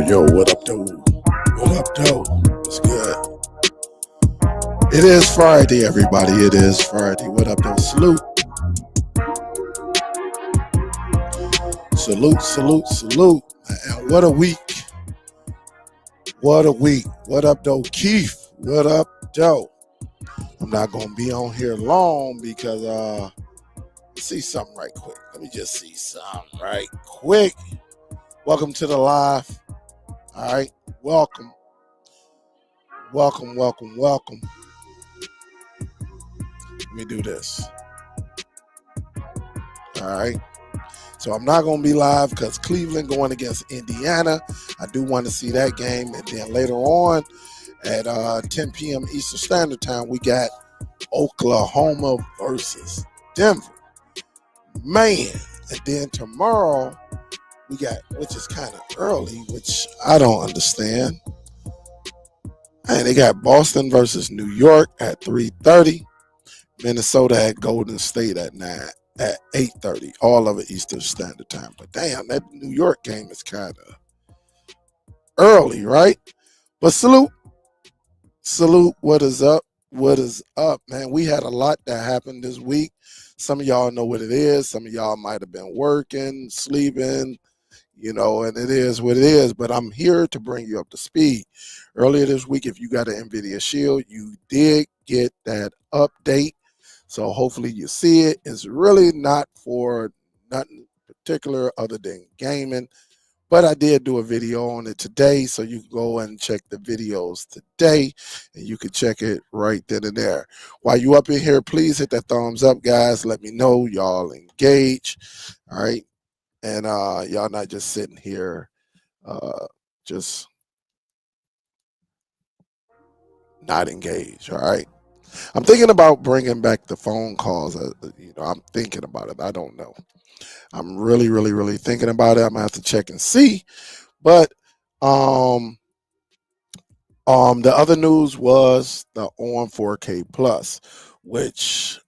Yo, what up, though? What up, though? It's good. It is Friday, everybody. It is Friday. What up, though? Salute. Salute. And what a week. What a week. What up, though? Keith. What up, though? I'm not going to be on here long because, see something right quick. Let me just see something right quick. Welcome to the live. All right, welcome. Let me do this. All right. So I'm not going to be live because Cleveland going against Indiana. I do want to see that game. And then later on at 10 p.m. Eastern Standard Time, we got Oklahoma versus Denver. Man. And then tomorrow, we got, which is kind of early, which I don't understand. And they got Boston versus New York at 3:30. Minnesota at Golden State at 8:30. All of it Eastern Standard Time. But damn, that New York game is kind of early, right? But salute. What is up? Man? We had a lot that happened this week. Some of y'all know what it is. Some of y'all might have been working, sleeping, and it is what it is, but I'm here to bring you up to speed. Earlier this week, if you got an NVIDIA Shield, you did get that update, so hopefully you see it. It's really not for nothing particular other than gaming, but I did do a video on it today, so you can go and check the videos today, and you can check it right then and there. While you up in here, please hit that thumbs up, guys. Let me know y'all engage, all right? And y'all not just sitting here, just not engaged. All right. I'm thinking about bringing back the phone calls. I'm thinking about it. I don't know. I'm really thinking about it. I'm gonna have to check and see. But the other news was the ON 4K Plus, which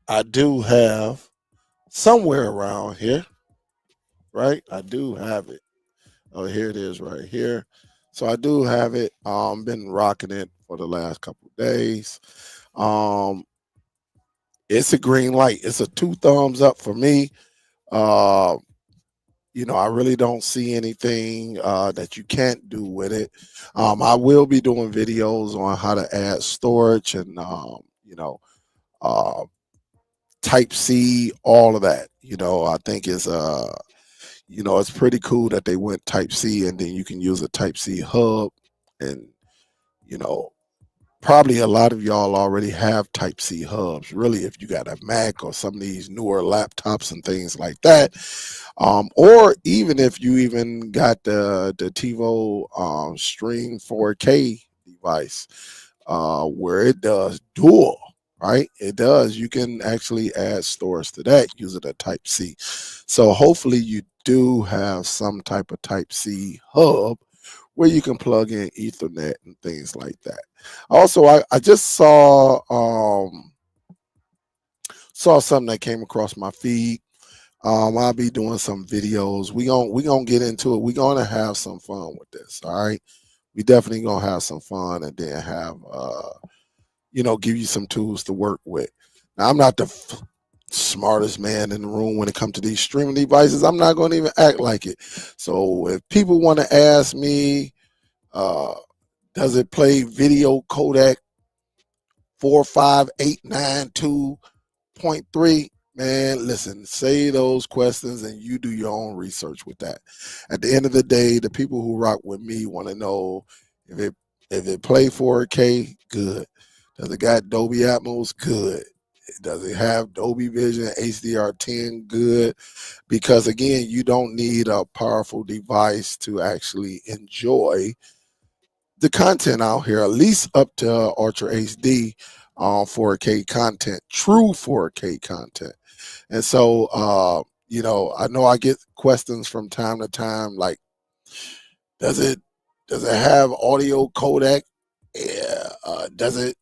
I do have somewhere around here. Right, I do have it. Oh, here it is right here. So I do have it. Been rocking it for the last couple of days. It's a green light. It's a 2 thumbs up for me. I really don't see anything that you can't do with it. I will be doing videos on how to add storage and Type-C, all of that. I think it's it's pretty cool that they went Type-C, and then you can use a Type-C hub. And, probably a lot of y'all already have Type-C hubs, really, if you got a Mac or some of these newer laptops and things like that. Or even if you even got the TiVo Stream 4K device, where it does dual. Right, it does. You can actually add storage to that using a Type-C. So hopefully you do have some type of Type-C hub where you can plug in Ethernet and things like that. Also, I just saw something that came across my feed. I'll be doing some videos. We gonna get into it. We're gonna have some fun with this. All right, we definitely gonna have some fun, and then have give you some tools to work with. Now, I'm not the smartest man in the room when it comes to these streaming devices. I'm not going to even act like it. So if people want to ask me, does it play video codec 45892 point three, man, listen, say those questions and you do your own research with that. At the end of the day, the people who rock with me want to know if it play 4K, good. Does it got Dolby Atmos? Good. Does it have Dolby Vision, HDR10? Good. Because again, you don't need a powerful device to actually enjoy the content out here, at least up to Ultra HD 4K content, true 4K content. And so, I know I get questions from time to time like, does it have audio codec? Yeah. Does it,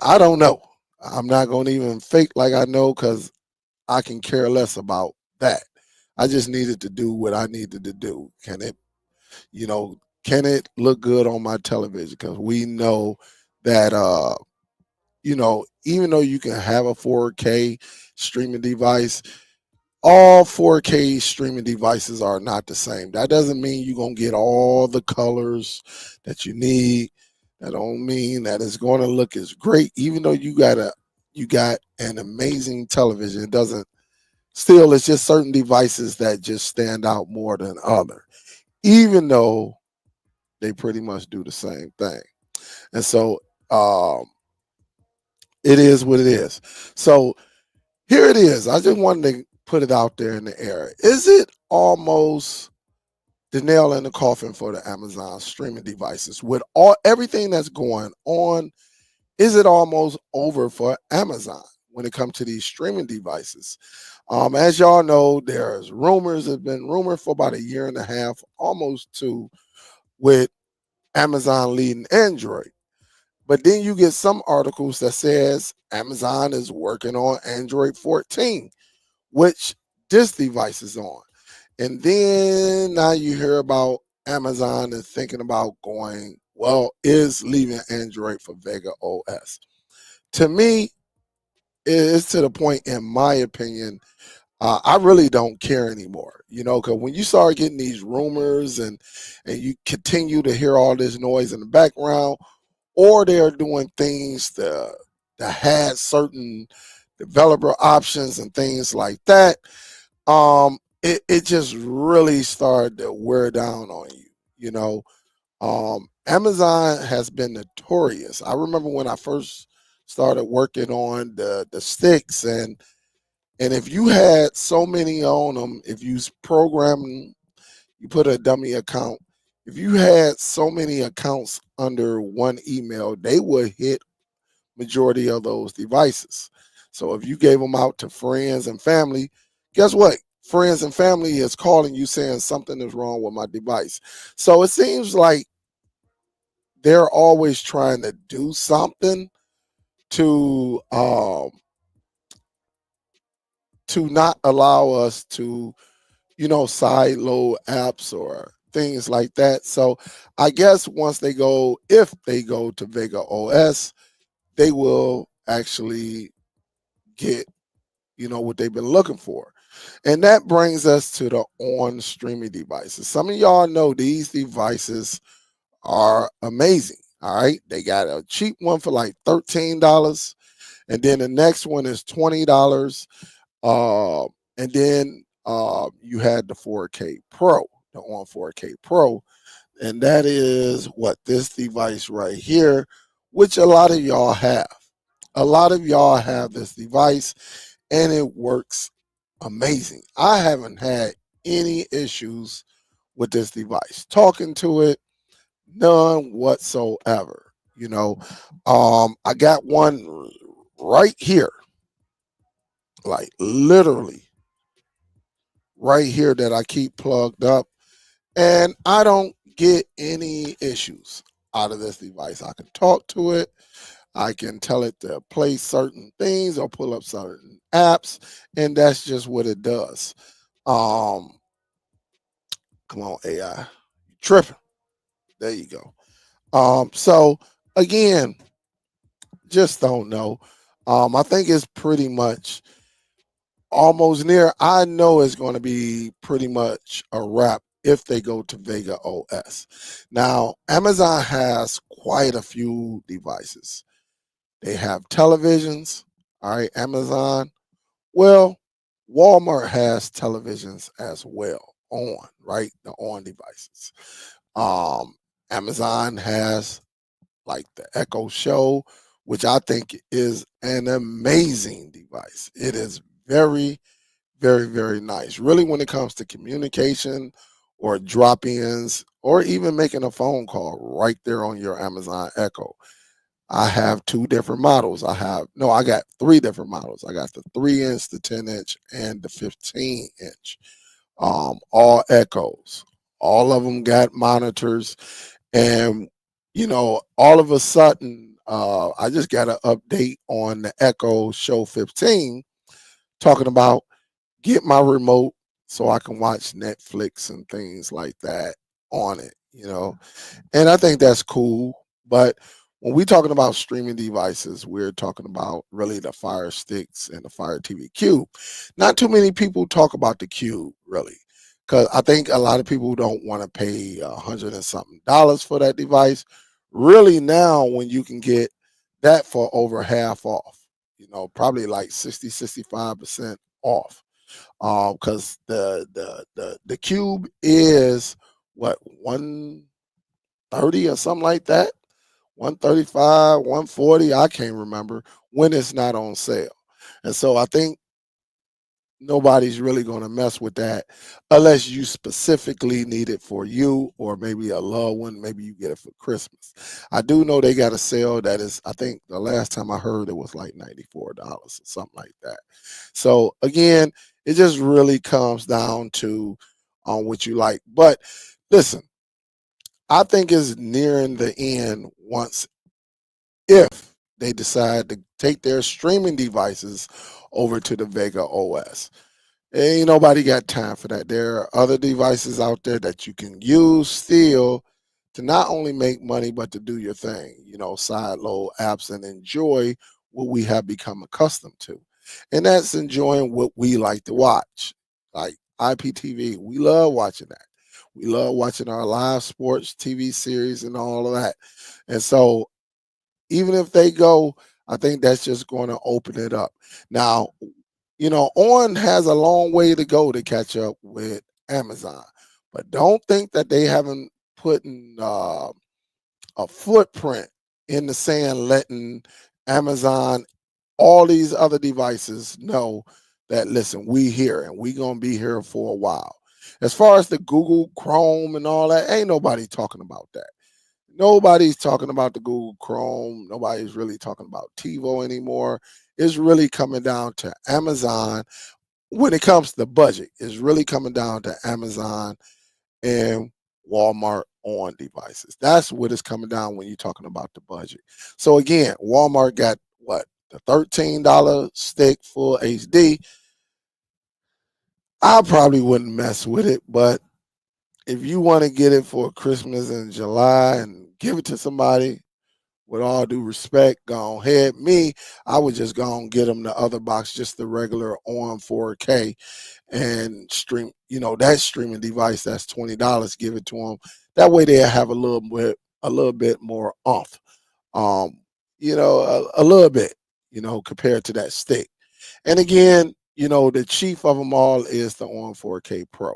I don't know. I'm not going to even fake like I know because I can care less about that. I just needed to do what I needed to do. You know, can it look good on my television? Because we know that, even though you can have a 4K streaming device, all 4K streaming devices are not the same. That doesn't mean you're going to get all the colors that you need. That don't mean that it's going to look as great, even though you got an amazing television. It doesn't. Still, it's just certain devices that just stand out more than other, even though they pretty much do the same thing. And so it is what it is. So here it is. I just wanted to put it out there in the air. Is it almost the nail in the coffin for the Amazon streaming devices? With everything that's going on, is it almost over for Amazon when it comes to these streaming devices? As y'all know, there's rumors, have been rumored for about a year and a half, almost two, with Amazon leading Android. But then you get some articles that says Amazon is working on Android 14, which this device is on. And then now you hear about Amazon is thinking about is leaving Android for Vega OS. To me, it's to the point, in my opinion, I really don't care anymore, because when you start getting these rumors and you continue to hear all this noise in the background, or they're doing things that had certain developer options and things like that, it just really started to wear down on you. Amazon has been notorious. I remember when I first started working on the sticks, and if you had so many on them, if you programmed, you put a dummy account, if you had so many accounts under one email, they would hit majority of those devices. So if you gave them out to friends and family, guess what? Friends and family is calling you saying something is wrong with my device. So it seems like they're always trying to do something to not allow us to, side load apps or things like that. So I guess if they go to Vega OS, they will actually get, what they've been looking for. And that brings us to the on streaming devices. Some of y'all know these devices are amazing. All right. They got a cheap one for like $13. And then the next one is $20. And then you had the 4K Pro, the on 4K Pro. And that is what this device right here, which a lot of y'all have. A lot of y'all have this device and it works amazing. I haven't had any issues with this device. Talking to it, none whatsoever. I got one right here, like literally right here that I keep plugged up, and I don't get any issues out of this device. I can talk to it. I can tell it to play certain things or pull up certain apps, and that's just what it does. Um, Come on, AI, you tripping? There you go. So again, just don't know. I think it's pretty much almost near. I know it's going to be pretty much a wrap if they go to Vega OS. Now, Amazon has quite a few devices. They have televisions. All right, Amazon. Well, Walmart has televisions as well on, right? The on devices. Um, Amazon has like the Echo Show, which I think is an amazing device. It is very, very, very nice. Really, when it comes to communication or drop ins or even making a phone call right there on your Amazon Echo. I have two different models. I got three different models. I got the 3 inch, the 10 inch, and the 15 inch. All Echoes. All of them got monitors, and all of a sudden, I just got an update on the Echo Show 15 talking about get my remote so I can watch Netflix and things like that on it. And I think that's cool. But when we're talking about streaming devices, we're talking about really the Fire Sticks and the Fire TV Cube. Not too many people talk about the Cube, really, because I think a lot of people don't want to pay $100 and something for that device. Really, now when you can get that for over half off, probably like 65% off. Because the Cube is what 130 or something like that, 135, 140. I can't remember when it's not on sale, and so I think nobody's really going to mess with that unless you specifically need it for you or maybe a loved one. Maybe you get it for Christmas. I do know they got a sale that is, I think the last time I heard it was like $94 or something like that. So again, it just really comes down to what you like. But listen, I think it's nearing the end once if they decide to take their streaming devices over to the Vega OS. Ain't nobody got time for that. There are other devices out there that you can use still to not only make money but to do your thing. Side load apps and enjoy what we have become accustomed to, and that's enjoying what we like to watch, like IPTV. We love watching that. We love watching our live sports TV series and all of that. And so even if they go, I think that's just going to open it up. Now, On has a long way to go to catch up with Amazon, but don't think that they haven't put a footprint in the sand, letting Amazon, all these other devices know that listen, we here and we gonna be here for a while. As far as the Google Chrome and all that, ain't nobody talking about that. Nobody's talking about the Google Chrome. Nobody's really talking about TiVo anymore. It's really coming down to Amazon when it comes to the budget. It's really coming down to Amazon and Walmart on devices. That's what it's coming down when you're talking about the budget. So again, Walmart got what? The $13 stick full HD. I probably wouldn't mess with it, but if you want to get it for Christmas in July and give it to somebody, with all due respect, go ahead. Me, I would just go and get them the other box, just the regular on 4K and stream. That streaming device that's $20. Give it to them. That way they have a little bit more off. A little bit. Compared to that stick. And again, the chief of them all is the on 4K Pro.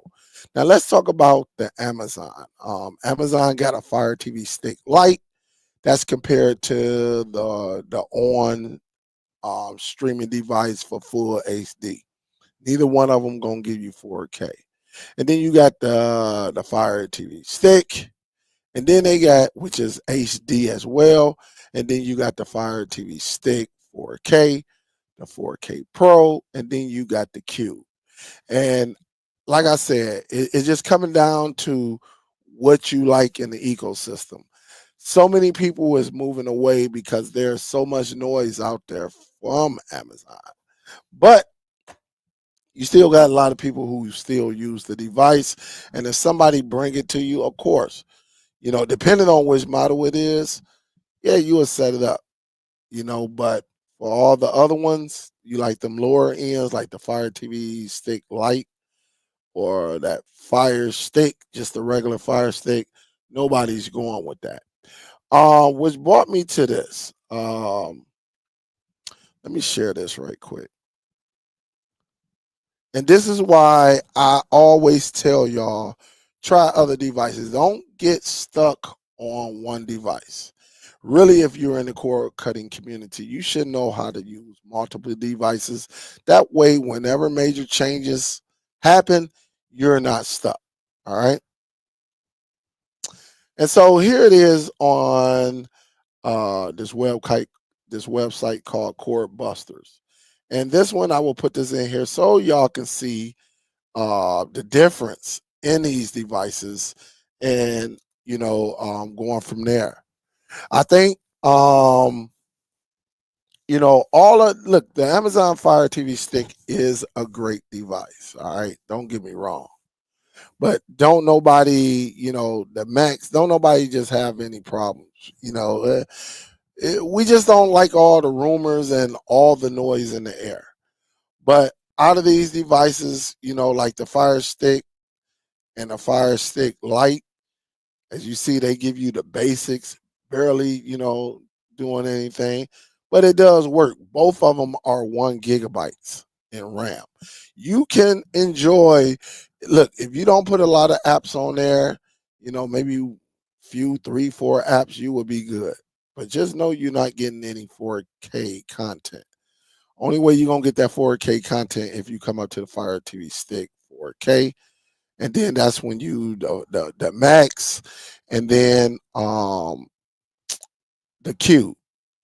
Now let's talk about the Amazon. Amazon got a Fire TV Stick Lite. That's compared to the on streaming device for full HD. Neither one of them gonna give you 4K. And then you got the Fire TV Stick, and then they got, which is HD as well. And then you got the Fire TV Stick 4K, the 4K Pro, and then you got the Cube. And like I said, it's just coming down to what you like in the ecosystem. So many people is moving away because there's so much noise out there from Amazon. But you still got a lot of people who still use the device. And if somebody bring it to you, of course, depending on which model it is, yeah, you will set it up, but for all the other ones, you like them lower ends, like the Fire TV Stick Lite or that Fire Stick, just the regular Fire Stick, nobody's going with that. Which brought me to this. Let me share this right quick. And this is why I always tell y'all, try other devices. Don't get stuck on one device. Really, if you're in the cord cutting community, you should know how to use multiple devices. That way, whenever major changes happen, you're not stuck. All right. And so here it is on this website called Cord Busters. And this one, I will put this in here so y'all can see the difference in these devices, and going from there. I think all of look, the Amazon Fire TV stick is a great device. All right, don't get me wrong, but don't nobody, the Max, don't nobody just have any problems. We just don't like all the rumors and all the noise in the air. But out of these devices, like the Fire Stick and the Fire Stick Lite, as you see, they give you the basics, barely, doing anything, but it does work. Both of them are 1 GB in RAM. You can enjoy, look, if you don't put a lot of apps on there, maybe few, 3, 4 apps, you will be good. But just know you're not getting any 4K content. Only way you're gonna get that 4K content if you come up to the Fire TV Stick 4K, and then that's when you the Max, and then the Cube.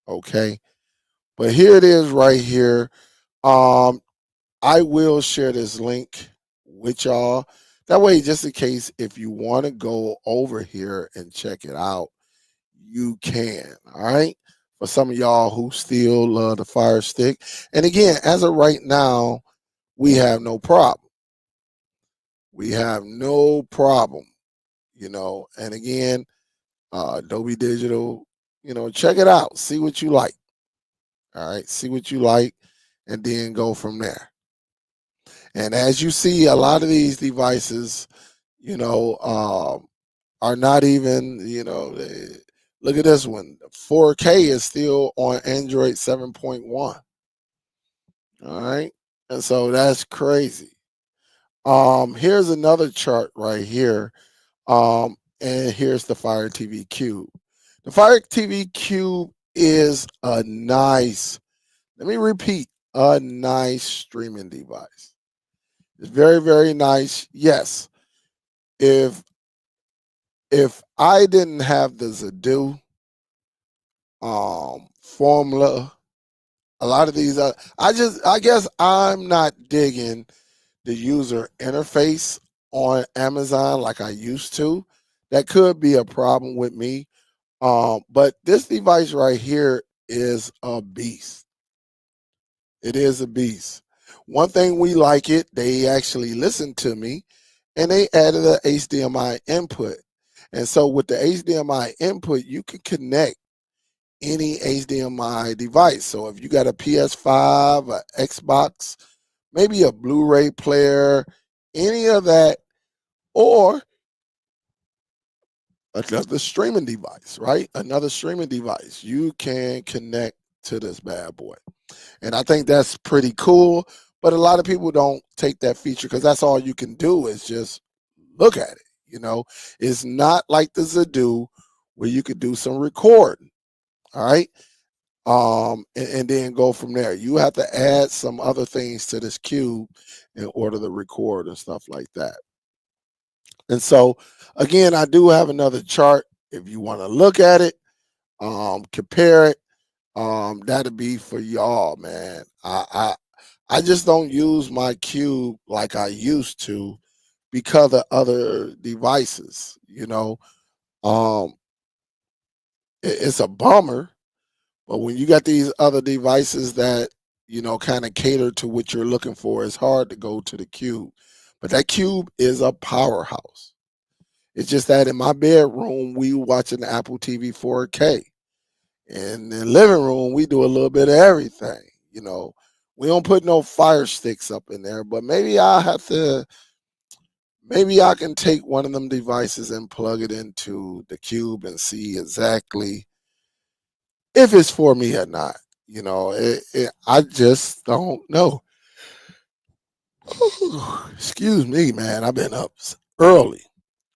Okay, but here it is right here. Um, I will share this link with y'all. That way, just in case if you want to go over here and check it out, you can. All right. For some of y'all who still love the Fire Stick, and again, as of right now, we have no problem. We have no problem. And again, Adobe Digital, check it out, see what you like. All right, see what you like, and then go from there. And as you see, a lot of these devices, are not even, look at this one. 4K is still on Android 7.1. All right, and so that's crazy. Here's another chart right here. And here's the Fire TV Cube. The Fire TV Cube is a nice, let me repeat, a nice streaming device. It's very, very nice. Yes. If I didn't have the Zadu formula, a lot of these I guess I'm not digging the user interface on Amazon like I used to. That could be a problem with me. But this device right here is a beast. It is a beast. One thing we like it, they actually listened to me and they added an HDMI input. And so with the HDMI input, you can connect any HDMI device. So if you got a PS5, a Xbox, maybe a Blu-ray player, any of that, or another streaming device, right? Another streaming device, you can connect to this bad boy. And I think that's pretty cool. But a lot of people don't take that feature because that's all you can do is just look at it. It's not like the Zadu where you could do some recording. All right. And then go from there. You have to add some other things to this cube in order to record and stuff like that. And so again, I do have another chart if you want to look at it, compare it. That'll be for y'all, man. I just don't use my cube like I used to because of other devices. Um, it's a bummer, but when you got these other devices that kind of cater to what you're looking for, it's hard to go to the cube. But that cube is a powerhouse. It's just that in my bedroom we watching the Apple TV 4K. In the living room, we do a little bit of everything. We don't put no Fire Sticks up in there, but maybe maybe I can take one of them devices and plug it into the cube and see exactly if it's for me or not. I just don't know. Excuse me, man. I've been up early,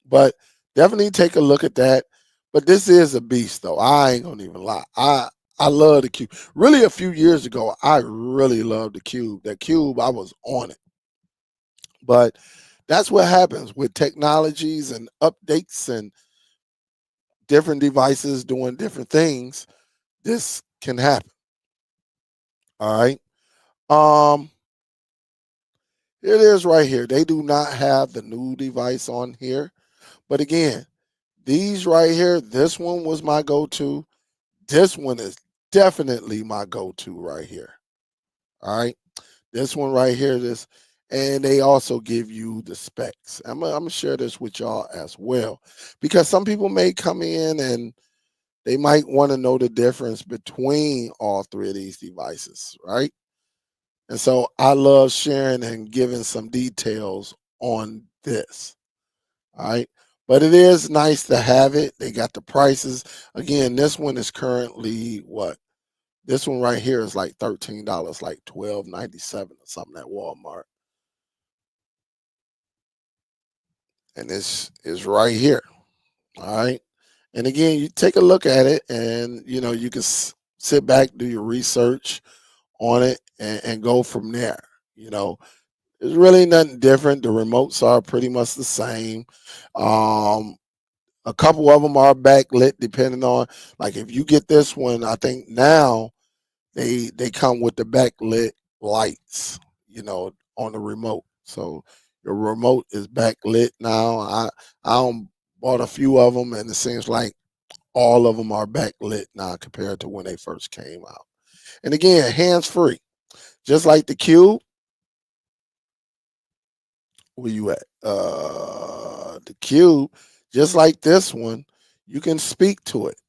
but definitely take a look at that. But this is a beast, though. I ain't gonna even lie. I love the cube. Really, a few years ago, I really loved the cube. That cube, I was on it. But that's what happens with technologies and updates and different devices doing different things. This can happen. All right. Um, Here it is right here. They do not have the new device on here. But again, these right here, this one was my go-to. This one is definitely my go-to right here. All right. This one right here, and they also give you the specs. I'm gonna share this with y'all as well. Because some people may come in and they might want to know the difference between all three of these devices, right? And so I love sharing and giving some details on this. All right. But it is nice to have it. They got the prices. Again, this one is currently what? This one right here is like $13, like $12.97 or something at Walmart. And this is right here. All right. And again, you take a look at it and you can sit back, do your research on it and go from there. You know, There's really nothing different. The remotes are pretty much the same. Um, a couple of them are backlit, depending on like if you get this one. I think now they come with the backlit lights, on the remote. So your remote is backlit now. I bought a few of them, and it seems like all of them are backlit now compared to when they first came out. And again, hands free, just like the Cube. Where you at? The Cube, just like this one, you can speak to it.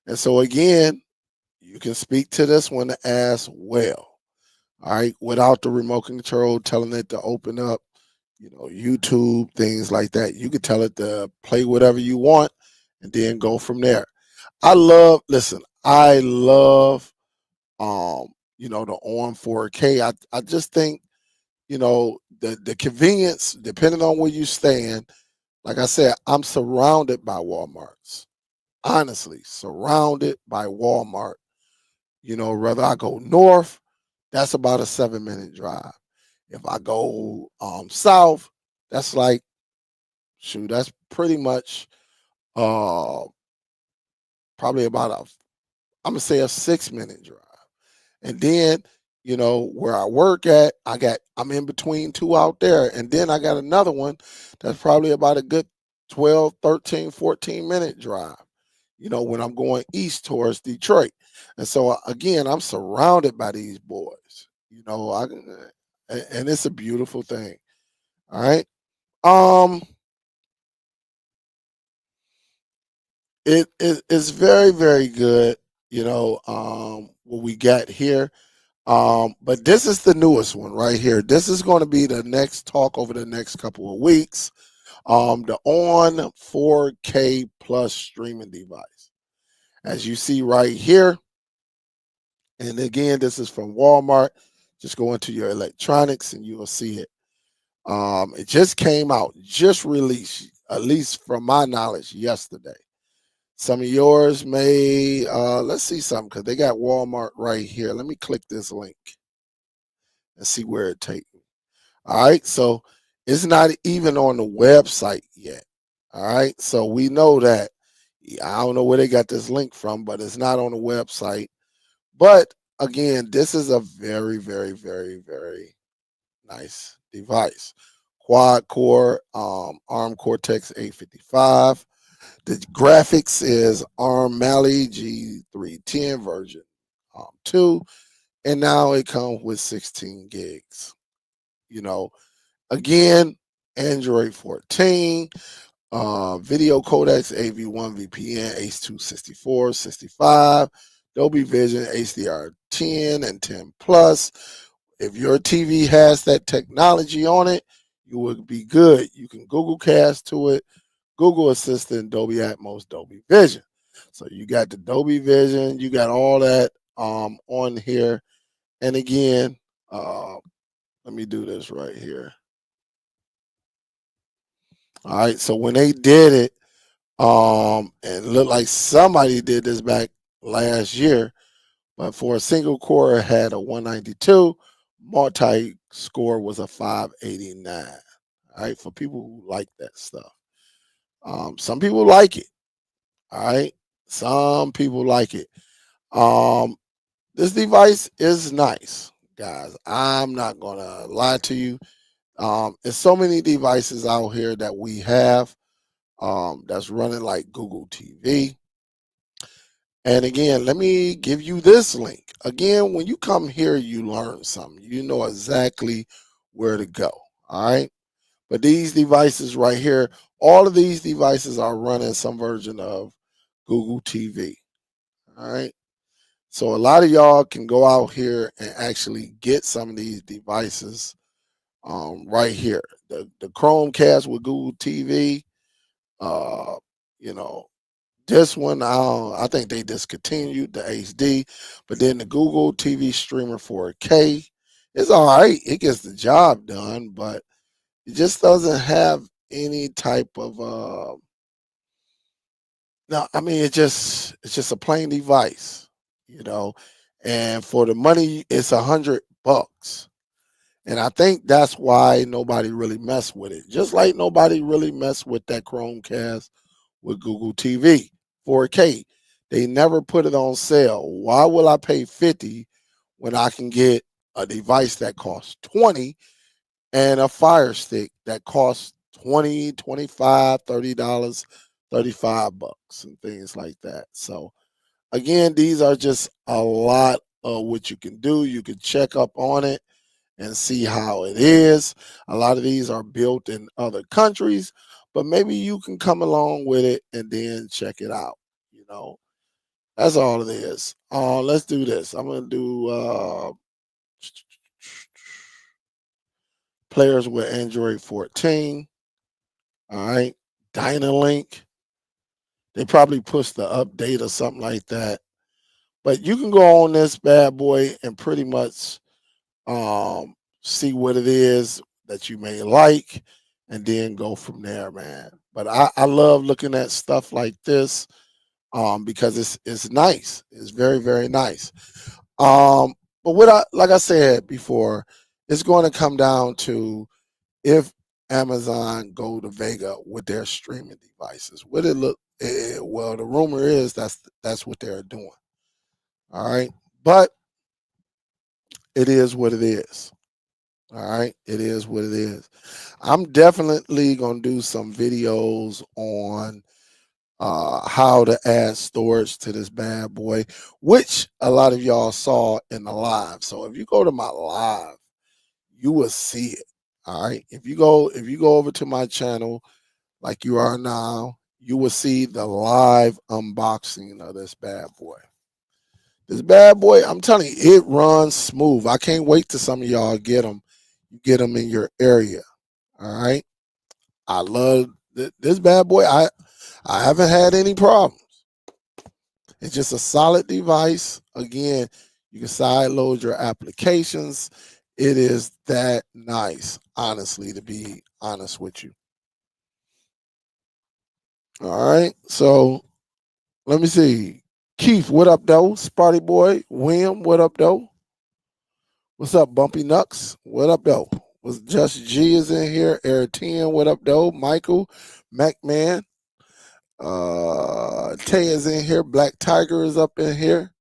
And so again, you can speak to this one as well. All right, without the remote control telling it to open up, YouTube, things like that. You can tell it to play whatever you want and then go from there. I love the on 4K. I just think, the convenience, depending on where you stand, like I said, I'm surrounded by Walmarts. Honestly, surrounded by Walmart. Whether I go north, that's about a 7-minute drive. If I go south, that's like that's pretty much uh probably about I'm gonna say a 6-minute drive. And then, where I work at, I'm in between two out there. And then I got another one that's probably about a good 12, 13, 14-minute drive, when I'm going east towards Detroit. And so again, I'm surrounded by these boys, and it's a beautiful thing. All right. Um, it's very, very good, what we got here. But this is the newest one right here. This is going to be the next talk over the next couple of weeks. The On 4K Plus streaming device. As you see right here, and again, this is from Walmart. Just go into your electronics and you will see it. It just came out, just released, at least from my knowledge, yesterday. Some of yours may, let's see something because they got Walmart right here. Let me click this link and see where it takes me. All right, so it's not even on the website yet. All right, so we know that. I don't know where they got this link from, but it's not on the website. But again, this is a very, very, very, very nice device. Quad core, ARM Cortex 855. The graphics is ARM Mali G310 version 2, and now it comes with 16 gigs. Again, Android 14, video codecs AV1 VPN H.264 65, Dolby Vision HDR 10 and 10 plus. If your TV has that technology on it, you would be good. You can Google Cast to it, Google Assistant, Dolby Atmos, Dolby Vision. So you got the Dolby Vision, you got all that on on here. And again, let me do this right here. All right. So when they did it, and it looked like somebody did this back last year, but for a single core, it had a 192. Multi score was a 589. All right. For people who like that stuff. Some people like it. All right. Some people like it. This device is nice, guys. I'm not gonna lie to you. There's so many devices out here that we have that's running like Google TV. And again, let me give you this link. Again, when you come here, you learn something. You know exactly where to go. All right. But these devices right here, all of these devices are running some version of Google TV. All right. So a lot of y'all can go out here and actually get some of these devices right here. The Chromecast with Google TV, uh, you know, this one, I think they discontinued the HD, but then the Google TV streamer 4K is all right. It gets the job done, but it just doesn't have any type of no. I mean, it's just a plain device, you know. And for the money, it's $100. And I think that's why nobody really messed with it. Just like nobody really messed with that Chromecast with Google TV 4K. They never put it on sale. Why will I pay 50 when I can get a device that costs 20 and a Fire Stick that costs 20, 25, $30, $35 and things like that. So again, these are just a lot of what you can do. You can check up on it and see how it is. A lot of these are built in other countries, but maybe you can come along with it and then check it out. You know, that's all it is. Let's do this. I'm gonna do players with Android 14. All right, Dynalink. They probably pushed the update or something like that. But you can go on this bad boy and pretty much see what it is that you may like, and then go from there, man. But I love looking at stuff like this because it's nice. It's very, very nice. But what I like I said before, it's going to come down to if Amazon go to Vega with their streaming devices. Would it look well, the rumor is that's what they're doing. All right. But it is what it is. All right. It is what it is. I'm definitely gonna do some videos on how to add storage to this bad boy, which a lot of y'all saw in the live. So if you go to my live, you will see it. All right. If you go over to my channel like you are now, you will see the live unboxing of this bad boy. This bad boy, I'm telling you, it runs smooth. I can't wait till some of y'all get them. You get them in your area. All right. I love this bad boy. I haven't had any problems. It's just a solid device. Again, you can side load your applications. It is that nice, honestly, to be honest with you. All right. So let me see. Keith, what up, though? Sparty Boy. William, what up, though? What's up, Bumpy Nux? What up, though? Was Just G is in here. Air 10, what up, though? Michael, MacMan. Tay is in here. Black Tiger is up in here.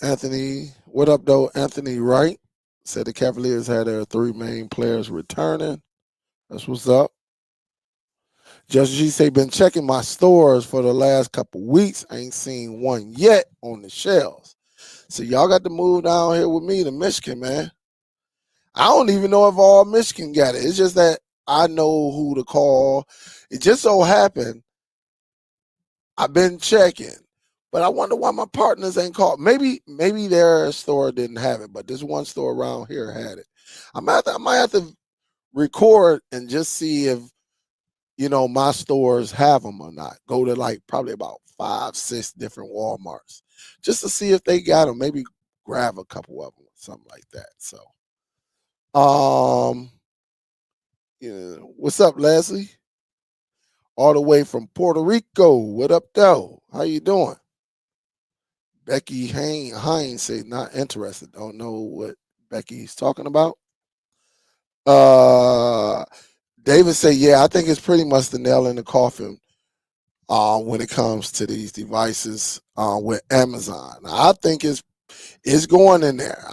Anthony, what up, though? Anthony Wright said the Cavaliers had their three main players returning. That's what's up. Just G say been checking my stores for the last couple weeks. I ain't seen one yet on the shelves. So y'all got to move down here with me to Michigan, man. I don't even know if all Michigan got it. It's just that I know who to call. It just so happened I've been checking, but I wonder why my partners ain't called. Maybe their store didn't have it, but this one store around here had it. I might have to record and just see if my stores have them or not. Go to like probably about 5, 6 different Walmarts just to see if they got them. Maybe grab a couple of them, something like that. So, um, what's up, Leslie? All the way from Puerto Rico. What up, though? How you doing? Becky Hines say not interested. Don't know what Becky's talking about. Uh, David say, yeah, I think it's pretty much the nail in the coffin when it comes to these devices with Amazon. I think it's going in there.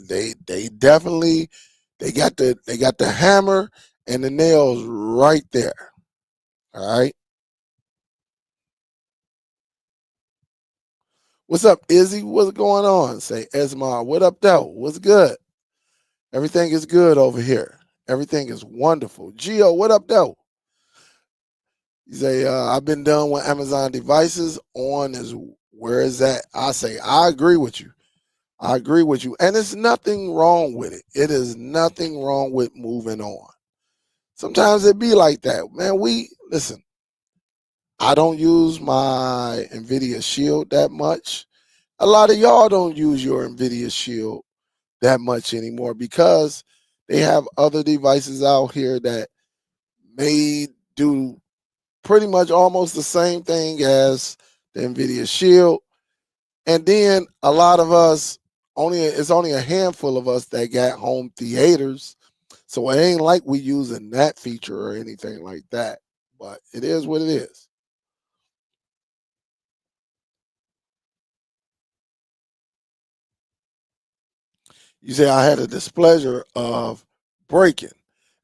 They definitely they got the hammer and the nails right there. All right. What's up, Izzy? What's going on? Say Esmar. What up, though? What's good? Everything is good over here. Everything is wonderful. Gio, what up, though? You say, I've been done with Amazon devices. On is where is that? I say, I agree with you. I agree with you. And there's nothing wrong with it. It is nothing wrong with moving on. Sometimes it be like that. Man, listen, I don't use my NVIDIA Shield that much. A lot of y'all don't use your NVIDIA Shield that much anymore because they have other devices out here that may do pretty much almost the same thing as the NVIDIA Shield. And then a lot of us, it's only a handful of us that got home theaters. So it ain't like we using that feature or anything like that. But it is what it is. You say I had a displeasure of breaking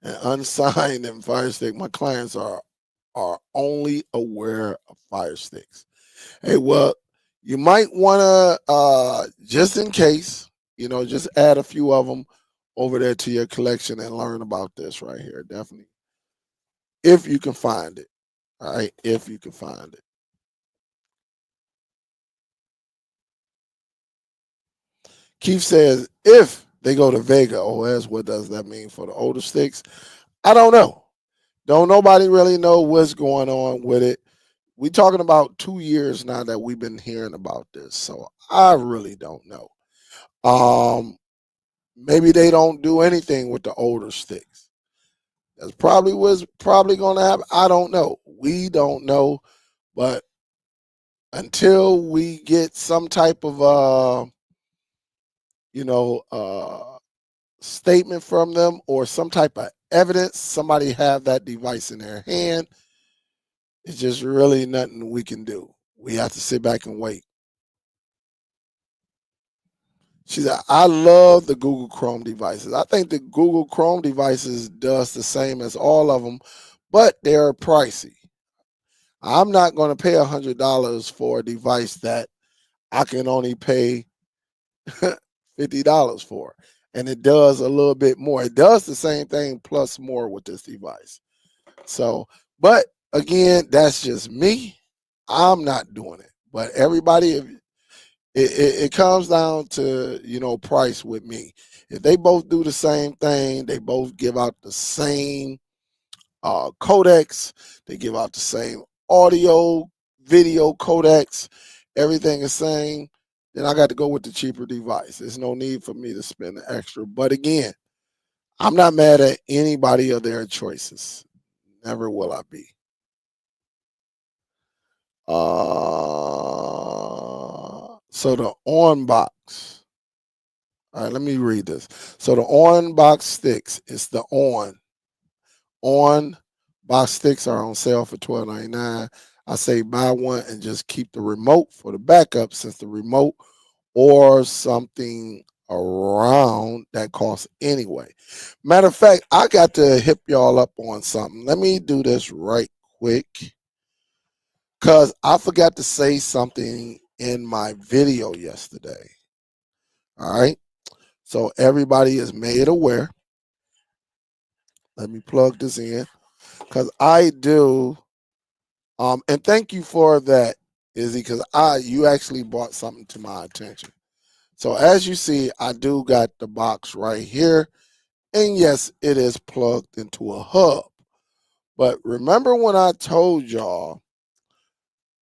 and unsigned and Fire Stick. My clients are only aware of Fire Sticks. Hey, well, you might want to just in case, just add a few of them over there to your collection and learn about this right here. Definitely, if you can find it. All right, if you can find it. Keith says if they go to Vega OS, what does that mean for the older sticks? I don't know. Don't nobody really know what's going on with it. We talking about 2 years now that we've been hearing about this, so I really don't know. Maybe they don't do anything with the older sticks. That's probably what's probably going to happen. I don't know. We don't know, but until we get some type of you know, statement from them or some type of evidence, somebody have that device in their hand, it's just really nothing we can do. We have to sit back and wait. She said, I love the Google Chrome devices. I think the Google Chrome devices does the same as all of them, but they're pricey. I'm not going to pay $100 for a device that I can only pay $50 for. And it does a little bit more. It does the same thing plus more with this device. So, but again, that's just me. I'm not doing it. But everybody, it comes down to price with me. If they both do the same thing, they both give out the same codecs, they give out the same audio video codecs, everything is same, then I got to go with the cheaper device. There's no need for me to spend the extra. But again, I'm not mad at anybody of their choices. Never will I be. So the on box. All right, let me read this. So the on box sticks, it's the on box sticks are on sale for $12.99. I say buy one and just keep the remote for the backup, since the remote or something around that costs anyway. Matter of fact, I got to hip y'all up on something. Let me do this right quick because I forgot to say something in my video yesterday. All right. So everybody is made aware. Let me plug this in because I do. And thank you for that, Izzy, because you actually brought something to my attention. So as you see, I do got the box right here. And yes, it is plugged into a hub. But remember when I told y'all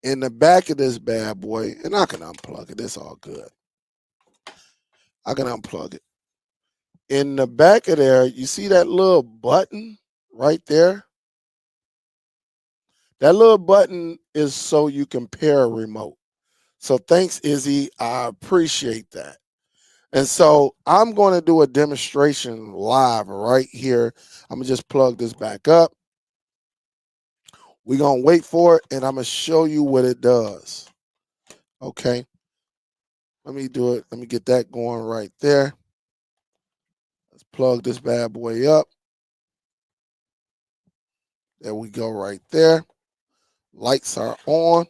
in the back of this bad boy, and I can unplug it, it's all good. I can unplug it. In the back of there, you see that little button right there? That little button is so you can pair a remote. So thanks, Izzy. I appreciate that. And so I'm going to do a demonstration live right here. I'm going to just plug this back up. We're going to wait for it, and I'm going to show you what it does. Okay. Let me do it. Let me get that going right there. Let's plug this bad boy up. There we go right there. Lights are on.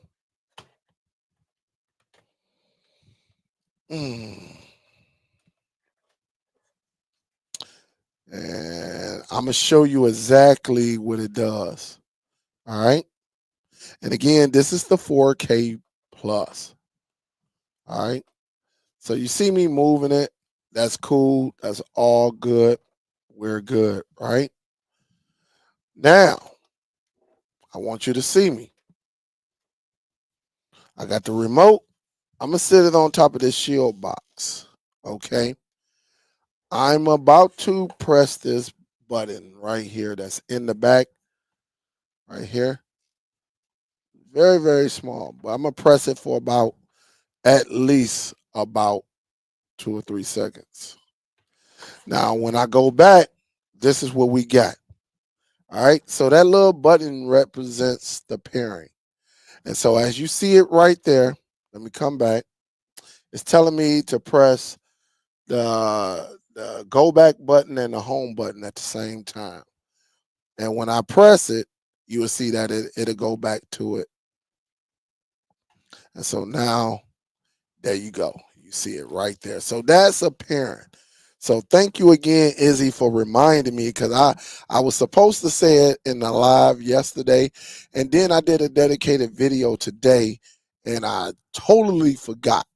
And I'm going to show you exactly what it does. All right. And again, this is the 4K plus. All right. So you see me moving it. That's cool. That's all good. We're good. Right. Now, I want you to see me. I got the remote. I'm going to sit it on top of this shield box. Okay. I'm about to press this button right here that's in the back. Right here. Very, very small. But I'm going to press it for about at least about 2 or 3 seconds. Now, when I go back, this is what we got. All right. So that little button represents the pairing. And so as you see it right there, let me come back. It's telling me to press the go back button and the home button at the same time. And when I press it, you will see that it'll go back to it. And so now, there you go. You see it right there. So that's a pairing. So thank you again, Izzy, for reminding me, because I was supposed to say it in the live yesterday, and then I did a dedicated video today, and I totally forgot.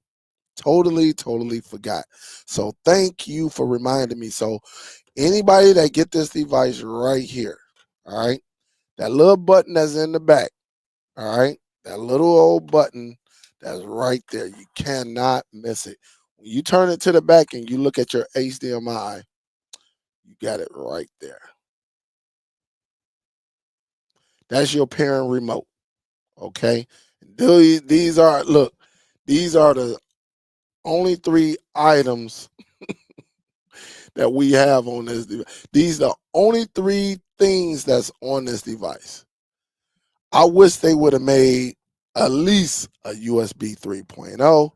Totally forgot. So thank you for reminding me. So anybody that get this device right here, all right, that little button that's in the back, all right, that little old button that's right there, you cannot miss it. When you turn it to the back and you look at your HDMI, you got it right there. That's your parent remote. Okay. These are, look, these are the only 3 items that we have on this device. These are the only 3 things that's on this device. I wish they would have made at least a USB 3.0,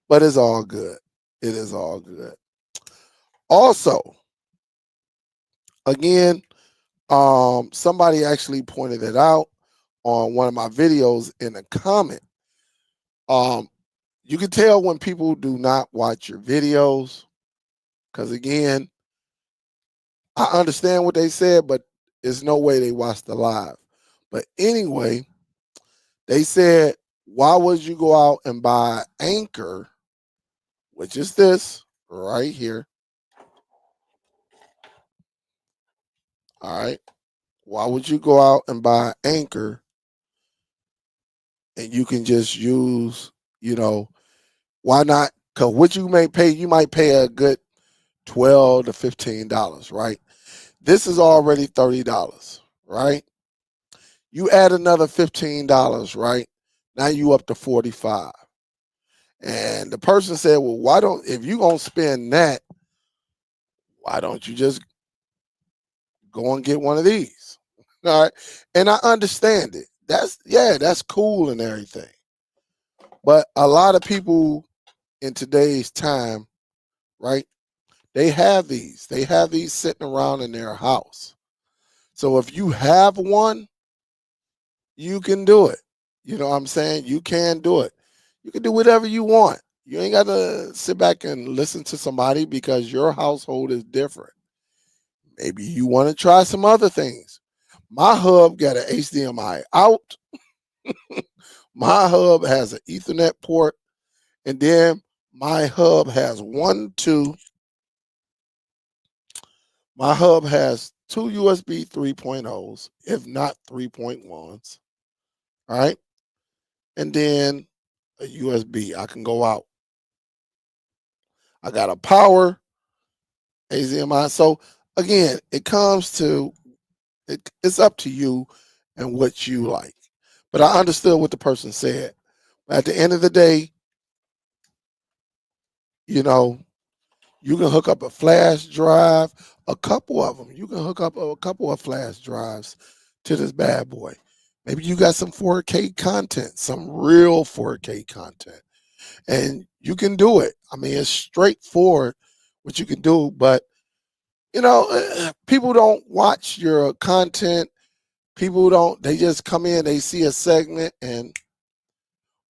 but it's all good. It is all good. Also, again, somebody actually pointed it out on one of my videos in a comment. You can tell when people do not watch your videos, because again, I understand what they said, but there's no way they watched the live. But anyway, they said, why would you go out and buy Anchor, which is this right here? All right. Why would you go out and buy Anchor and you can just use, why not? Because what you might pay a good $12 to $15, right? This is already $30, right? You add another $15, right? Now you up to $45. And the person said, well, if you're going to spend that, why don't you just go and get one of these? All right. And I understand it. That's cool and everything. But a lot of people in today's time, right? They have these. They have these sitting around in their house. So if you have one, you can do it. You know what I'm saying? You can do it. You can do whatever you want. You ain't got to sit back and listen to somebody because your household is different. Maybe you want to try some other things. My hub got an HDMI out. My hub has an Ethernet port. And then my hub has my hub has 2 USB 3.0s, if not 3.1s. All right. And then a USB. I can go out. I got a power HDMI. So again, it comes to it's up to you and what you like. But I understood what the person said. At the end of the day, you know, you can hook up a flash drive, a couple of them. You can hook up a couple of flash drives to this bad boy. Maybe you got some 4K content, some real 4K content, and you can do it. I mean, it's straightforward what you can do, but people don't watch your content. People don't, they just come in, they see a segment, and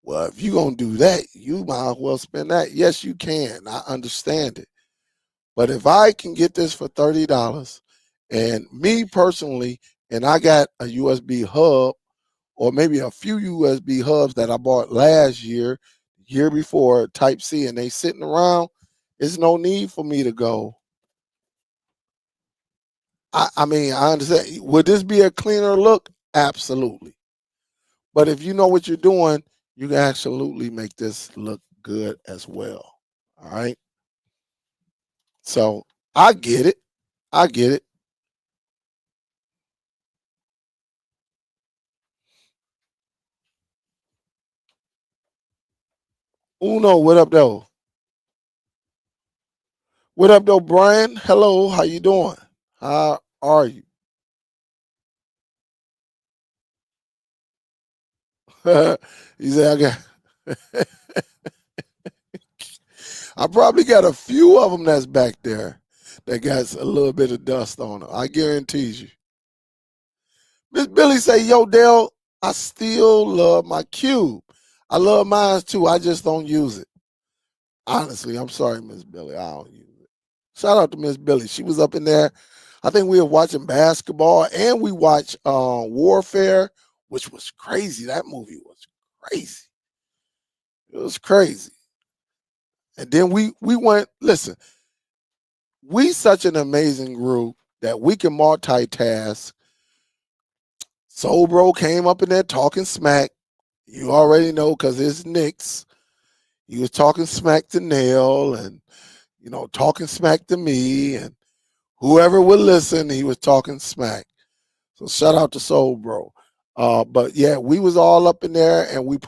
well, if you're going to do that, you might as well spend that. Yes, you can. I understand it. But if I can get this for $30 and me personally, and I got a USB hub or maybe a few USB hubs that I bought last year, year before, Type C, and they sitting around, there's no need for me to go. I mean, I understand. Would this be a cleaner look? Absolutely. But if you know what you're doing, you can absolutely make this look good as well. All right. So I get it. I get it. Uno, what up though? What up though, Brian? Hello, how you doing? How are you? He said I got I probably got a few of them that's back there that got a little bit of dust on them. I guarantee you. Miss Billy say, yo, Dale, I still love my cube. I love mine too. I just don't use it. Honestly, I'm sorry, Miss Billy. I don't use it. Shout out to Miss Billy. She was up in there. I think we were watching basketball and we watched Warfare, which was crazy. That movie was crazy. It was crazy. And then we went, listen, we such an amazing group that we can multitask. Soul Bro came up in there talking smack. You already know because it's Knicks. He was talking smack to Nail and, talking smack to me. And whoever would listen, he was talking smack. So shout out to Soul Bro. But yeah, we was all up in there and we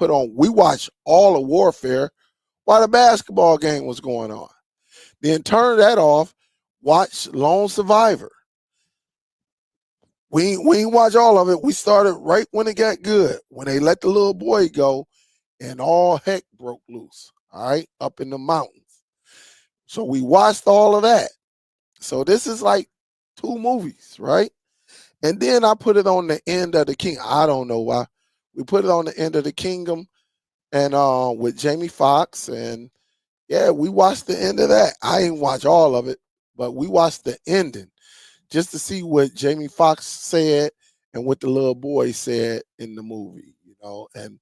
watched all of Warfare while the basketball game was going on. Then turned that off, watched Lone Survivor. We ain't watch all of it. We started right when it got good, when they let the little boy go and all heck broke loose, all right, up in the mountains. So we watched all of that. So this is like 2 movies, right? And then I put it on the end of the king. I don't know why. We put it on the end of the kingdom and with Jamie Foxx. And yeah, we watched the end of that. I ain't watch all of it, but we watched the ending just to see what Jamie Foxx said and what the little boy said in the movie. And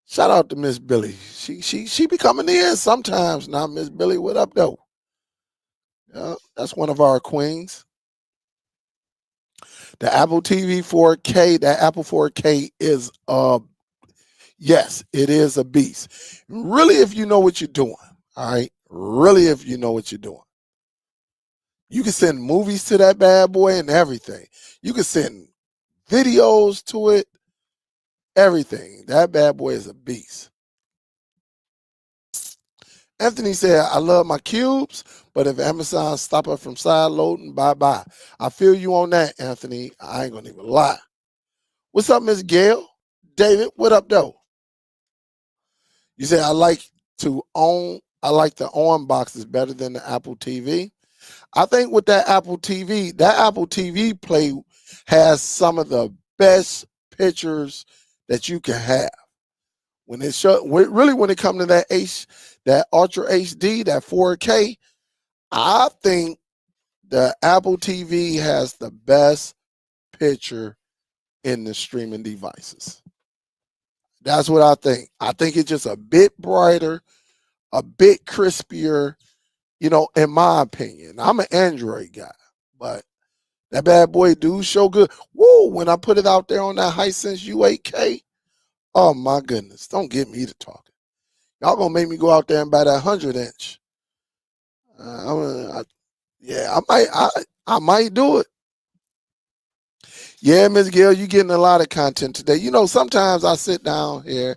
shout out to Miss Billy. She be coming in sometimes now. Miss Billy, what up though? Yeah, that's one of our queens. The Apple TV 4K, that Apple 4K is yes, it is a beast. Really, if you know what you're doing, all right. Really, if you know what you're doing, you can send movies to that bad boy and everything. You can send videos to it, everything. That bad boy is a beast. Anthony said, I love my cubes, but if Amazon stop her from side loading, bye-bye. I feel you on that, Anthony. I ain't gonna even lie. What's up, Miss Gail? David, what up, though? You say I like the on boxes better than the Apple TV. I think with that Apple TV Play has some of the best pictures that you can have. When it comes to that Ultra HD, that 4K, I think the Apple TV has the best picture in the streaming devices. That's what I think. I think it's just a bit brighter, a bit crispier, in my opinion. I'm an Android guy, but That bad boy do show good. Woo! When I put it out there on that Hisense U8K, oh my goodness! Don't get me to talking. Y'all gonna make me go out there and buy that 100-inch. Yeah, I might do it. Yeah, Miss Gail, you getting a lot of content today. You know, sometimes I sit down here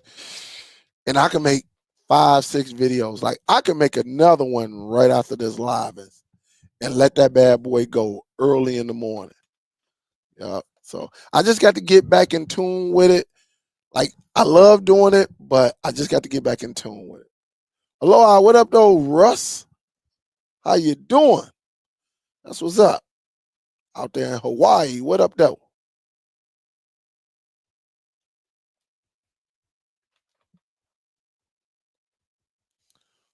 and I can make 5, 6 videos. Like I can make another one right after this live and let that bad boy go early in the morning. Yeah. So I just got to get back in tune with it. Like I love doing it, but I just got to get back in tune with it. Aloha, what up though, Russ? How you doing? That's what's up. Out there in Hawaii. What up though?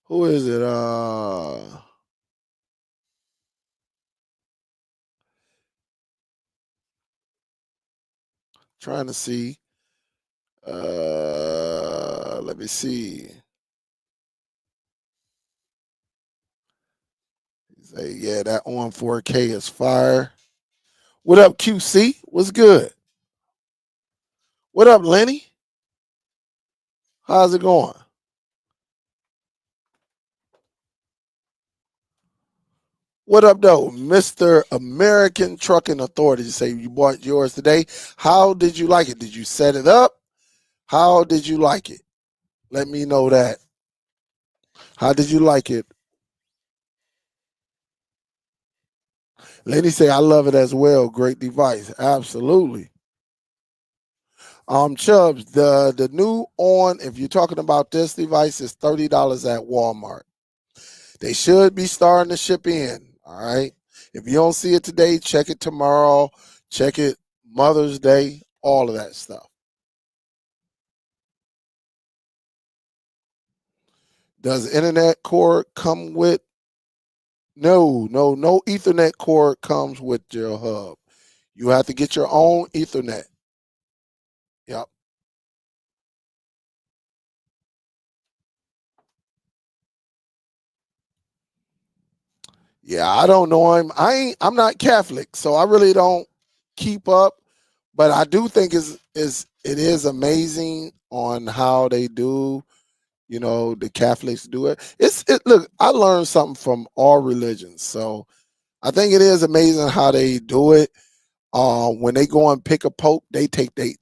Who is it? Trying to see. Let me see. Say, yeah, that on 4K is fire. What up, QC? What's good? What up, Lenny? How's it going? What up, though, Mr. American Trucking Authority? You say you bought yours today. How did you like it? Did you set it up? How did you like it? Let me know that. How did you like it? Lenny say, I love it as well. Great device. Absolutely. Chubbs, the new on, if you're talking about this device, is $30 at Walmart. They should be starting to ship in. All right. If you don't see it today, check it tomorrow. Check it Mother's Day, all of that stuff. Does internet cord come with? No Ethernet cord comes with your hub. You have to get your own Ethernet. Yep. Yeah, I don't know him. I'm not Catholic, so I really don't keep up. But I do think it is amazing on how they do. You know, the Catholics do it. Look, I learned something from all religions, so I think it is amazing how they do it. When they go and pick a pope, they can't leave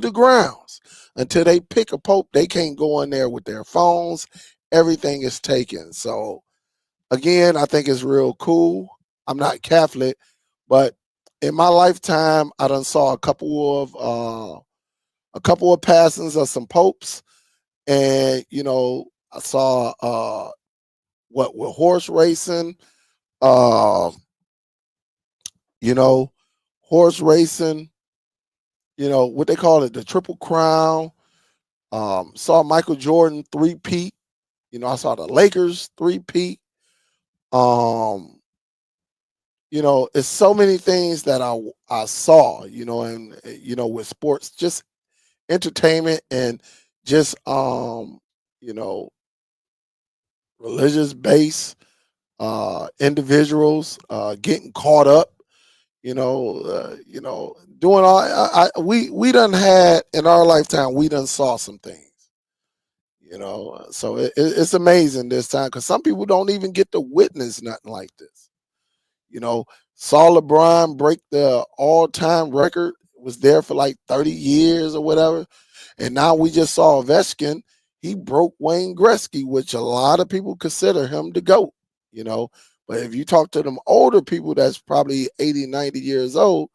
the grounds until they pick a pope. They can't go in there with their phones. Everything is taken. So again, I think it's real cool. I'm not Catholic, but in my lifetime, I done saw a couple of passings of some popes, and you know, I saw what with horse racing, uh, you know, horse racing, you know, what they call it, the Triple Crown. Saw Michael Jordan three-peat. You know, I saw the Lakers three-peat. Um, you know, it's so many things that I saw, you know, and you know, with sports, just entertainment and just you know, religious base individuals getting caught up, you know, doing all we done had in our lifetime, we done saw some things, you know, so it's amazing this time because some people don't even get to witness nothing like this. You know, saw LeBron break the all-time record, was there for like 30 years or whatever. And now we just saw Ovechkin. He broke Wayne Gretzky, which a lot of people consider him the GOAT, you know. But if you talk to them older people that's probably 80, 90 years old,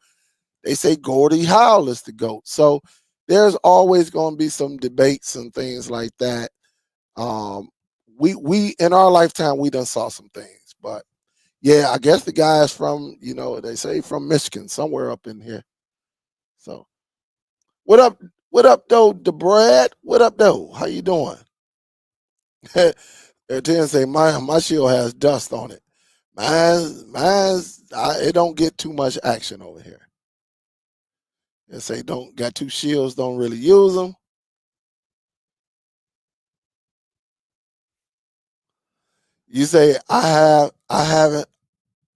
they say Gordie Howe is the GOAT. So there's always going to be some debates and things like that. Um, we in our lifetime, we done saw some things, but yeah, I guess the guy's from, you know, they say from Michigan, somewhere up in here. So what up? What up, though, DeBrad? What up, though? How you doing? They're trying to say my shield has dust on it. It don't get too much action over here. They say don't got two shields, don't really use them. You say I haven't.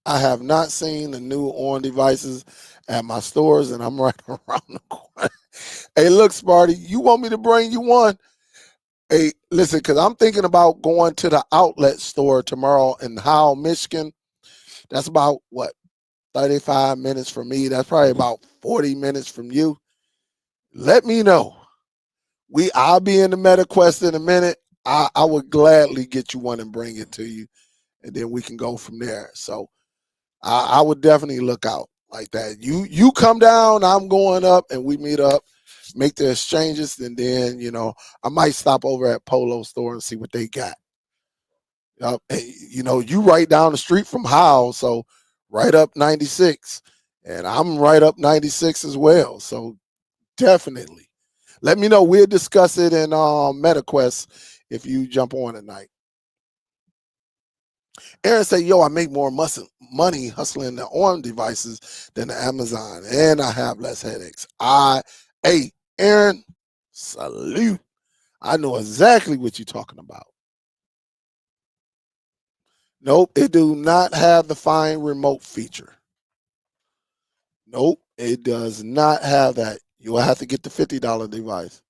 I have not seen the new on devices at my stores, and I'm right around the corner. Hey, look, Sparty, you want me to bring you one? Hey, listen, because I'm thinking about going to the outlet store tomorrow in Howell, Michigan. That's about, what, 35 minutes from me. That's probably about 40 minutes from you. Let me know. I'll be in the MetaQuest in a minute. I would gladly get you one and bring it to you, and then we can go from there. So I would definitely look out like that. You come down, I'm going up, and we meet up, make the exchanges, and then I might stop over at Polo store and see what they got. Hey, you right down the street from Howell, so right up 96, and I'm right up 96 as well. So definitely, let me know. We'll discuss it in MetaQuest if you jump on tonight. Aaron said, yo, I make more money hustling the on devices than the Amazon, and I have less headaches. Hey, Aaron, salute. I know exactly what you're talking about. Nope, it do not have the Find Remote feature. Nope, it does not have that. You'll have to get the $50 device.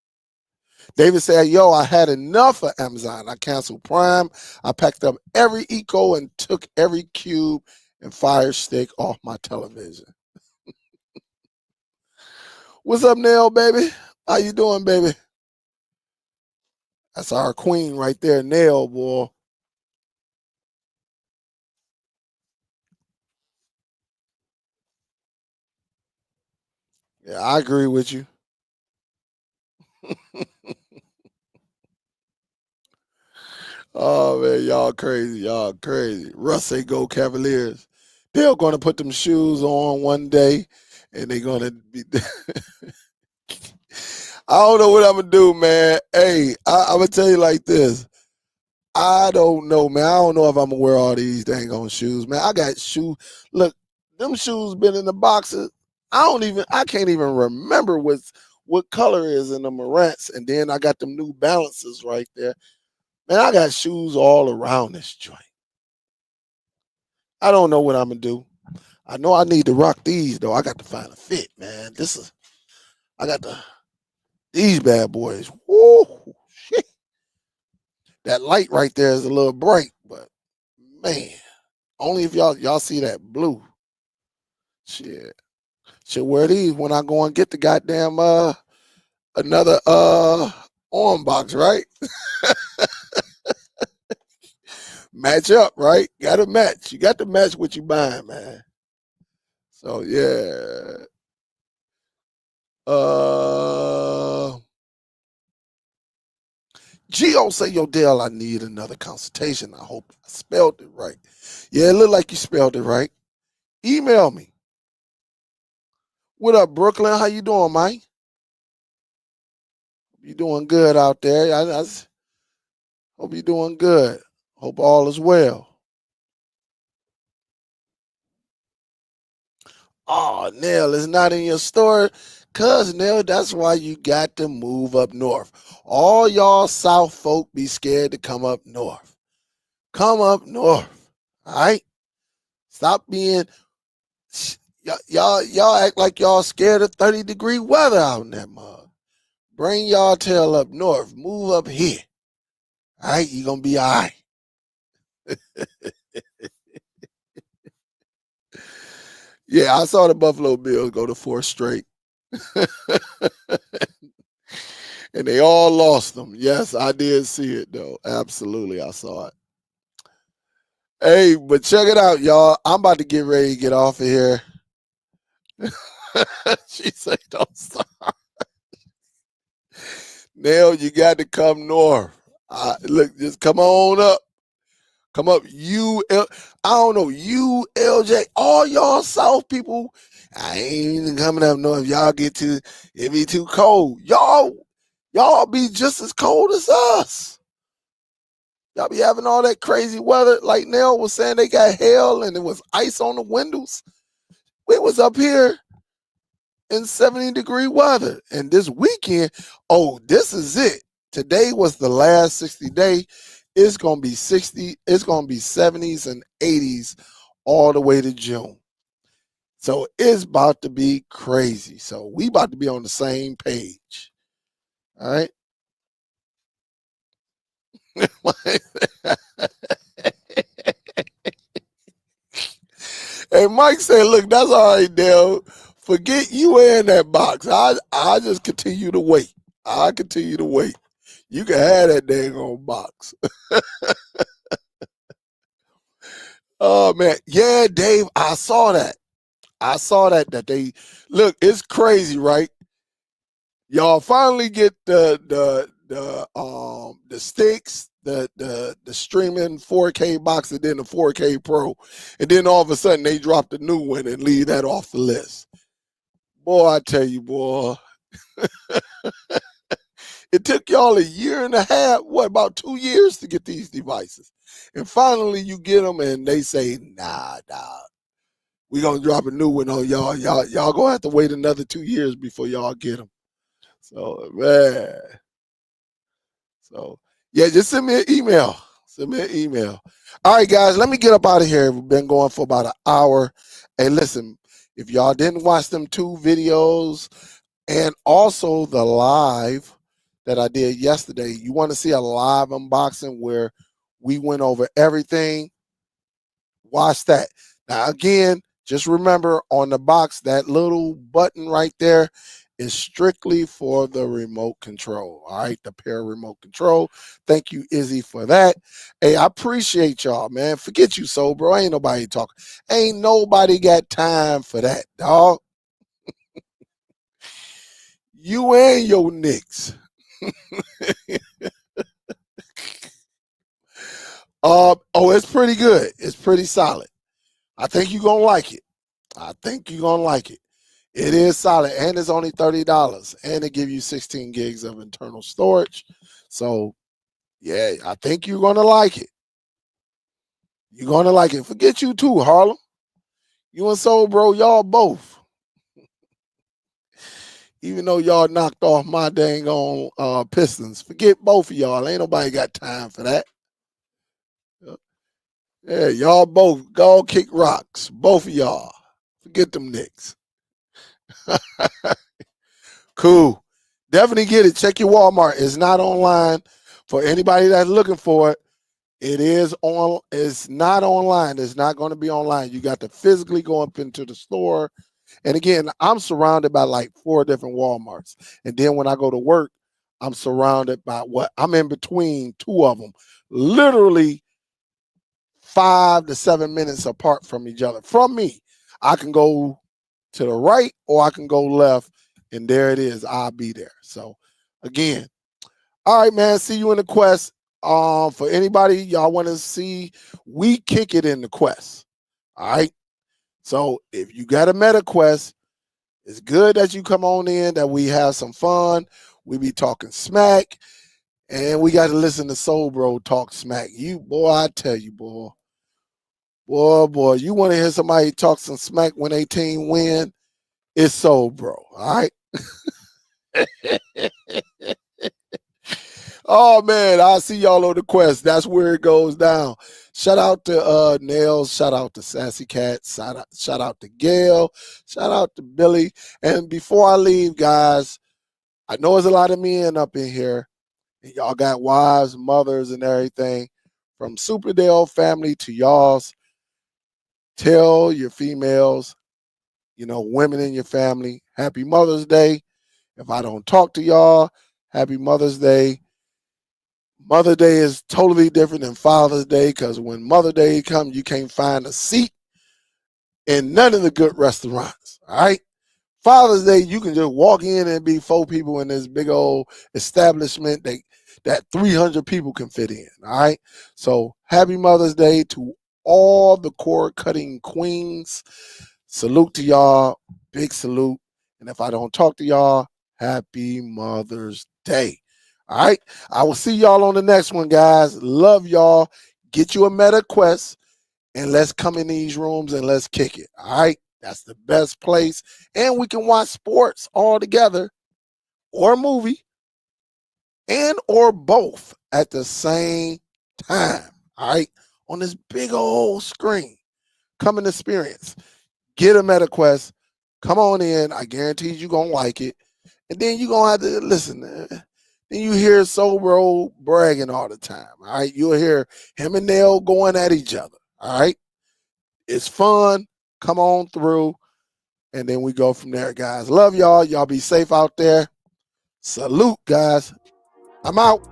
David said, yo, I had enough of Amazon. I canceled Prime. I packed up every Eco and took every Cube and Fire Stick off my television. What's up, Nell, baby? How you doing, baby? That's our queen right there, Nell, boy. Yeah, I agree with you. Oh, man, y'all crazy. Y'all crazy. Russ say go Cavaliers. They're going to put them shoes on one day, and they're going to be... I don't know what I'm going to do, man. Hey, I'm going to tell you like this. I don't know, man. I don't know if I'm going to wear all these dang on shoes, man. I got shoes. Look, them shoes been in the boxes. I can't even remember what color is in the Morants. And then I got them New Balances right there. Man, I got shoes all around this joint. I don't know what I'm gonna do. I know I need to rock these though. I got to find a fit, man. I got these bad boys. Woo, shit. That light right there is a little bright, but man, only if y'all see that blue. Shit. Should wear these when I go and get the goddamn another arm box, right? Match up, right? Gotta match. You got to match what you buying, man. So yeah. Gio say, yo, Dale, I need another consultation. I hope I spelled it right. Yeah, it looked like you spelled it right. Email me. What up, Brooklyn? How you doing, Mike? You doing good out there? I hope you're doing good. Hope all is well. Oh, Nell, it's not in your store. Cuz, Nell, that's why you got to move up north. All y'all South folk be scared to come up north. Come up north. All right? Stop being... Y'all act like y'all scared of 30-degree weather out in that mug. Bring y'all tail up north. Move up here. All right? You're going to be all right. Yeah, I saw the Buffalo Bills go to 4 straight. And they all lost them. Yes, I did see it, though. Absolutely, I saw it. Hey, but check it out, y'all. I'm about to get ready to get off of here. She said, don't stop. Nell, you got to come north. Look, just come on up. Come up, I don't know, ULJ, all y'all South people. I ain't even coming up north. Y'all it be too cold. Y'all be just as cold as us. Y'all be having all that crazy weather. Like Nell was saying, they got hail and it was ice on the windows. We was up here in 70-degree weather. And this weekend, this is it. Today was the last 60 day. It's gonna be 60. It's gonna be 70s and 80s all the way to June. So it's about to be crazy. So we about to be on the same page. All right. And Mike said, look, that's all right, Dale. Forget you in that box. I just continue to wait. I continue to wait. You can have that dang on box. Oh man. Yeah, Dave, I saw that. I saw that they look, it's crazy, right? Y'all finally get the sticks, the streaming 4K box, and then the 4K Pro, and then all of a sudden they drop the new one and leave that off the list. Boy, I tell you, boy, it took y'all a year and a half, what, about 2 years to get these devices, and finally you get them, and they say, nah, we gonna drop a new one on y'all. Y'all gonna have to wait another 2 years before y'all get them. So man. So, yeah, just send me an email. Send me an email. All right, guys, let me get up out of here. We've been going for about an hour. Hey, listen, if y'all didn't watch them 2 videos and also the live that I did yesterday, you want to see a live unboxing where we went over everything, watch that. Now, again, just remember on the box, that little button right there is strictly for the remote control. All right, the pair remote control. Thank you, Izzy, for that. Hey, I appreciate y'all, man. Forget you, so bro. Ain't nobody talking. Ain't nobody got time for that, dog. You and your Knicks. It's pretty good. It's pretty solid. I think you're gonna like it. I think you're gonna like it. It is solid, and it's only $30, and it give you 16 gigs of internal storage. So, yeah, I think you're gonna like it. You're gonna like it. Forget you too, Harlem. You and Soul Bro, y'all both. Even though y'all knocked off my dang on Pistons, forget both of y'all. Ain't nobody got time for that. Yeah, y'all both go kick rocks. Both of y'all. Forget them Knicks. Cool. Definitely get it. Check your Walmart. It's not online. For anybody that's looking for it, it is on. It's not online. It's not going to be online. You got to physically go up into the store. And again, I'm surrounded by like 4 different Walmarts. And then when I go to work, I'm surrounded by I'm in between 2 of them, literally 5 to 7 minutes apart from each other. From me, I can go to the right or I can go left, and there it is. I'll be there. So again, all right, man. See you in the quest. For anybody y'all want to see, we kick it in the quest. All right. So if you got a meta quest, it's good that you come on in, that we have some fun. We be talking smack, and we got to listen to Soul Bro talk smack. You boy, I tell you, boy, you want to hear somebody talk some smack when they team win? It's Soul Bro. All right. Oh man, I'll see y'all on the quest. That's where it goes down. Shout out to Nails, shout out to Sassy Cat, shout out to Gail, shout out to Billy. And before I leave, guys, I know there's a lot of men up in here, and y'all got wives, mothers, and everything. From Superdell family to y'all's, tell your females, women in your family, happy Mother's Day. If I don't talk to y'all, happy Mother's Day. Mother Day is totally different than Father's Day, because when Mother Day comes, you can't find a seat in none of the good restaurants. All right. Father's Day, you can just walk in and be 4 people in this big old establishment that 300 people can fit in. All right. So happy Mother's Day to all the cord cutting queens. Salute to y'all. Big salute. And if I don't talk to y'all, happy Mother's Day. All right. I will see y'all on the next one, guys. Love y'all. Get you a meta quest, and let's come in these rooms and let's kick it. All right. That's the best place. And we can watch sports all together, or a movie, and or both at the same time. All right. On this big old screen. come and experience. Get a MetaQuest. Come on in. I guarantee you're going to like it. And then you're going to have to listen. Then you hear Soul bragging all the time. All right. You'll hear him and Nell going at each other. All right. It's fun. Come on through. And then we go from there, guys. Love y'all. Y'all be safe out there. Salute, guys. I'm out.